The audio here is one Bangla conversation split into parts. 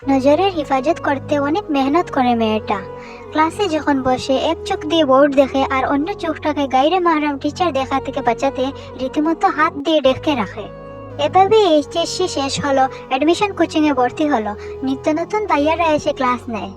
নজরের হেফাজত করতে অনেক মেহনত করে মেয়েটা। ক্লাসে যখন বসে এক চোখ দিয়ে বোর্ড দেখে আর অন্য চোখটাকে গাইরে মাহরাম টিচার দেখা থেকে বাঁচাতে রীতিমতো হাত দিয়ে ঢেকে রাখে। এভাবে এইচএসসি শেষ হলো, অ্যাডমিশন কোচিংয়ে ভর্তি হলো। নিত্য নতুন ভাইয়ারা এসে ক্লাস নেয়।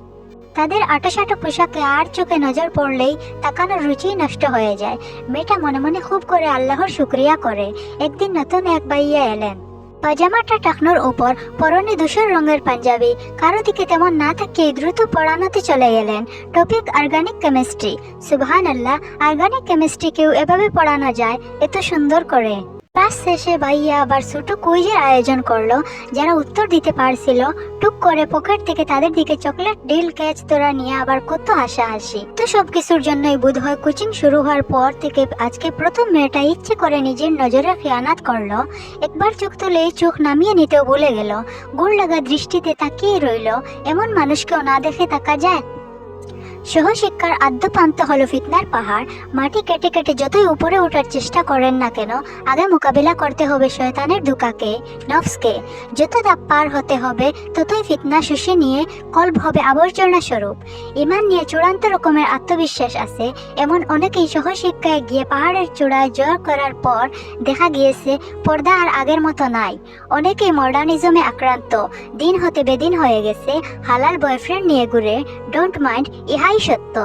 তাদের আটোসাটো পোশাকে আর চোখে নজর পড়লেই তাকানোর রুচি নষ্ট হয়ে যায়। মেয়েটা মনে মনে খুব করে আল্লাহর শুক্রিয়া করে। একদিন নতুন এক ভাইয়া এলেন। পাজামাটা টাকনোর উপর, পরনে ধূসর রঙের পাঞ্জাবি। কারো দিকে তেমন না তাকিয়ে দ্রুত পড়ানোতে চলে গেলেন। Topic organic chemistry. সুবহানাল্লাহ, অর্গানিক কেমিস্ট্রি কেউ এভাবে পড়ানো যায় এত সুন্দর করে। ক্লাস শেষে ভাইয়া আবার ছোট কুইজের আয়োজন করলো। যারা উত্তর দিতে পারছিল টুক করে পকেট থেকে তাদের দিকে চকলেট, ডিল, ক্যাচ তোরা নিয়ে আবার কত হাসাহাসি। তো সবকিছুর জন্যই বোধহয় কোচিং শুরু হওয়ার পর থেকে আজকে প্রথম মেয়েটা ইচ্ছে করে নিজের নজরে খেয়ানাত করলো। একবার চোখ তুলে চোখ নামিয়ে নিতেও ভুলে গেল। গোল লাগা দৃষ্টিতে তাকিয়ে রইল। এমন মানুষকেও না দেখে তাকা যায়? সহশিক্ষার আদ্যপ্রান্ত হলো ফিতনার পাহাড়। মাটি কেটে কেটে যতই উপরে ওঠার চেষ্টা করেন না কেন, আগে মোকাবিলা করতে হবে শয়তানের ধোঁকাকে, নফসকে। যত ধাপ পার হতে হবে ততই ফিতনা শুষে নিয়ে কলব হবে আবর্জনা স্বরূপ। ইমান নিয়ে চূড়ান্ত রকমের আত্মবিশ্বাস আছে এমন অনেকেই সহশিক্ষায় গিয়ে পাহাড়ের চূড়ায় জয় করার পর দেখা গিয়েছে পর্দা আর আগের মতো নাই। অনেকেই মডার্নিজমে আক্রান্ত, দিন হতে বেদিন হয়ে গেছে, হালাল বয়ফ্রেন্ড নিয়ে ঘুরে। ডোন্ট মাইন্ড, ইহাই সত্য।